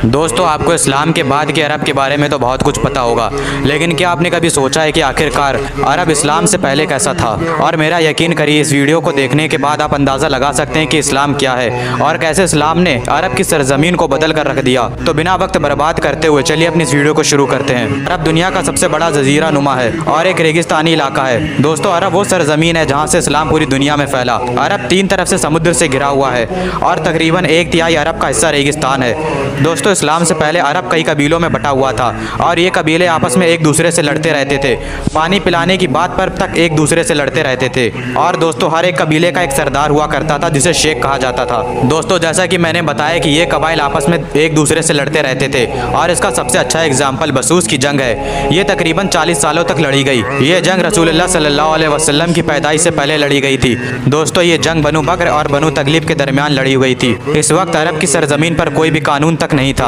दोस्तों, आपको इस्लाम के बाद के अरब के बारे में तो बहुत कुछ पता होगा, लेकिन क्या आपने कभी सोचा है कि आखिरकार अरब इस्लाम से पहले कैसा था? और मेरा यकीन करिए, इस वीडियो को देखने के बाद आप अंदाज़ा लगा सकते हैं कि इस्लाम क्या है और कैसे इस्लाम ने अरब की सरजमीन को बदल कर रख दिया। तो बिना वक्त बर्बाद करते हुए चलिए अपनी इस वीडियो को शुरू करते हैं। अरब दुनिया का सबसे बड़ा जजीरा नुमा है और एक रेगिस्तानी इलाका है। दोस्तों, अरब वो सरजमीन है जहाँ से इस्लाम पूरी दुनिया में फैला। अरब 3 तरफ से समुद्र से घिरा हुआ है और तकरीबन 1/3 अरब का हिस्सा रेगिस्तान है। दोस्तों, इस्लाम से पहले अरब कई कबीलों में बटा हुआ था और ये कबीले आपस में एक दूसरे से लड़ते रहते थे। पानी पिलाने की बात पर तक एक दूसरे से लड़ते रहते थे। और दोस्तों, हर एक कबीले का एक सरदार हुआ करता था जिसे शेख कहा जाता था। दोस्तों, जैसा कि मैंने बताया कि ये कबाइल आपस में एक दूसरे से लड़ते रहते थे और इसका सबसे अच्छा एग्जाम्पल बसूस की जंग है। ये तकरीबन 40 सालों तक लड़ी गई। ये जंग रसूलुल्लाह सल्लल्लाहु अलैहि वसल्लम की पैदाइश से पहले लड़ी गई थी। दोस्तों, ये जंग बनु बकर और बनु तगलिब के दरमियान लड़ी हुई थी। इस वक्त अरब की सरजमीन पर कोई भी कानून तक नहीं था।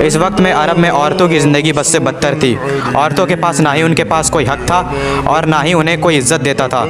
इस वक्त में अरब में औरतों की ज़िंदगी बद से बदतर थी। औरतों के पास ना ही उनके पास कोई हक था और ना ही उन्हें कोई इज्जत देता था।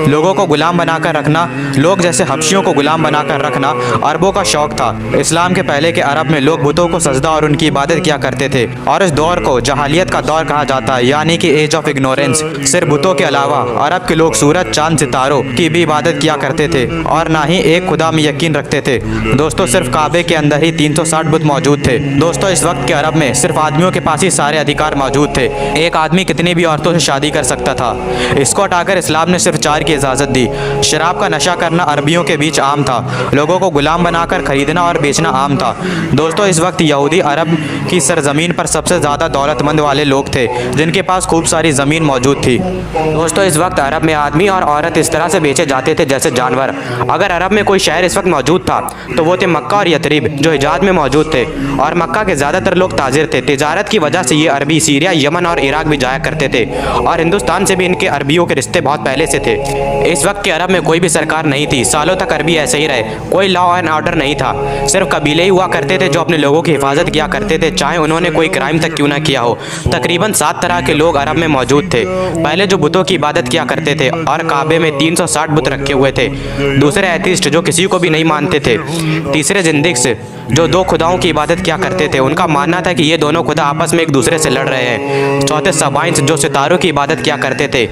लोगों को गुलाम बनाकर रखना, लोग जैसे हबशियों को गुलाम बनाकर रखना अरबों का शौक था। इस्लाम के पहले के अरब में लोग बुतों को सजदा और उनकी इबादत किया करते थे और इस दौर को जहालियत का दौर कहा जाता है, यानी कि एज ऑफ इग्नोरेंस। सिर्फ बुतों के अलावा अरब के लोग सूरज, चांद, सितारों की भी इबादत किया करते थे और ना ही एक खुदा में यकीन रखते थे। दोस्तों, सिर्फ काबे के अंदर ही 360 बुत मौजूद थे। दोस्तों, इस वक्त के अरब में सिर्फ आदमियों के पास ही सारे अधिकार मौजूद थे। एक आदमी कितनी भी औरतों से शादी कर सकता था। इसको हटाकर इस्लाम ने सिर्फ 4 की इजाज़त दी। शराब का नशा करना अरबियों के बीच आम था। लोगों को गुलाम बनाकर खरीदना और बेचना आम था। दोस्तों, इस वक्त यहूदी अरब की सरजमीन पर सबसे ज़्यादा दौलतमंद वाले लोग थे जिनके पास खूब सारी ज़मीन मौजूद थी। दोस्तों, इस वक्त अरब में आदमी और औरत इस तरह से बेचे जाते थे जैसे जानवर। अगर अरब में कोई शहर इस वक्त मौजूद था तो वो थे मक्का और यथरिब, जो हिजाज में मौजूद थे। और मक्का के ज़्यादातर लोग ताजिर थे। तिजारत की वजह से ये अरबी सीरिया, यमन और इराक भी जाया करते थे और हिंदुस्तान से भी इनके अरबियों के रिश्ते बहुत पहले से थे। इस वक्त के अरब में कोई भी सरकार नहीं थी। सालों तक अरबी ऐसे ही रहे। कोई लॉ एंड ऑर्डर नहीं था। सिर्फ कबीले ही हुआ करते थे जो अपने लोगों की हिफाजत किया करते थे, चाहे उन्होंने कोई क्राइम तक क्यों ना किया हो। तकरीबन 7 तरह के लोग अरब में मौजूद थे। पहले जो बुतों की इबादत किया करते थे और काबे में 360 बुत रखे हुए थे। दूसरे एथिस्ट, जो किसी को भी नहीं मानते थे। तीसरे जिंदिक्स, जो 2 खुदाओं की इबादत किया करते थे। उनका मानना था कि ये दोनों खुदा आपस में एक दूसरे से लड़ रहे हैं। चौथे सबाइंस, जो सितारों की इबादत किया करते थे।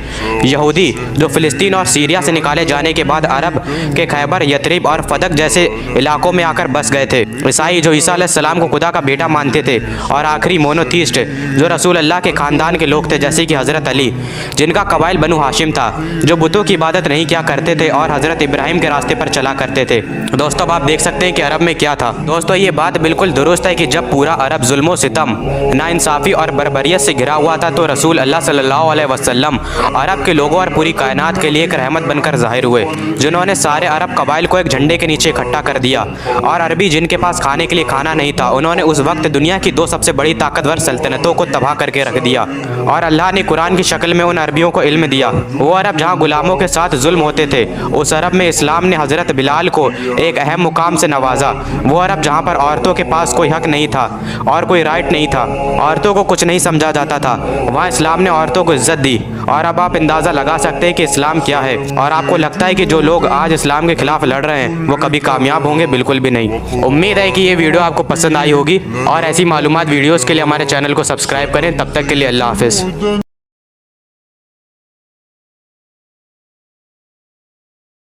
यहूदी, जो फ़िलिस्तीन और सीरिया से निकाले जाने के बाद अरब के खैबर, यथरिब और फदक जैसे इलाकों में आकर बस गए थे। ईसाई, जो ईसा अलैहिस्सलाम को खुदा का बेटा मानते थे। और आखिरी मोनोथीस्ट, जो रसूल अल्लाह के ख़ानदान के लोग थे, जैसे कि हज़रत अली, जिनका कबाइल बनु हाशिम था, जो बुतों की इबादत नहीं किया करते थे और हज़रत इब्राहिम के रास्ते पर चला करते थे। दोस्तों, अब आप देख सकते हैं कि अरब में क्या था। दोस्तों, ये बात बिल्कुल दुरुस्त है कि जब पूरा अरब जुल्म सितम, नाइंसाफ़ी और बर्बरियत से घिरा हुआ था तो रसूल अल्लाह सल्लल्लाहु अलैहि वसल्लम अरब के लोगों और पूरी कायनात के लिए एक रहमत बनकर ज़ाहिर हुए, जिन्होंने सारे अरब कबाइल को एक झंडे के नीचे इकट्ठा कर दिया। और अरबी, जिनके पास खाने के लिए खाना नहीं था, उन्होंने उस वक्त दुनिया की 2 सबसे बड़ी ताकतवर सल्तनतों को तबाह करके रख दिया। और अल्लाह ने कुरान की शक्ल में उन अरबियों को इल्म दिया। वो अरब जहाँ गुलामों के साथ जुल्म होते थे, उस अरब में इस्लाम ने हज़रत बिलाल को एक अहम मुकाम से नवाजा। वो अरब जहाँ पर औरतों के पास कोई हक नहीं था और कोई राइट नहीं था, औरतों को कुछ नहीं समझा जाता था, वहाँ इस्लाम ने औरतों को इज्जत दी। और अब आप अंदाज़ा लगा सकते हैं कि इस्लाम क्या है। और आपको लगता है कि जो लोग आज इस्लाम के खिलाफ लड़ रहे हैं वो कभी कामयाब होंगे? बिल्कुल भी नहीं। उम्मीद है कि ये वीडियो आपको पसंद आई होगी और ऐसी मालूमात वीडियोज़ के लिए हमारे चैनल को सब्सक्राइब करें। तब तक के लिए अल्लाह हाफिज़।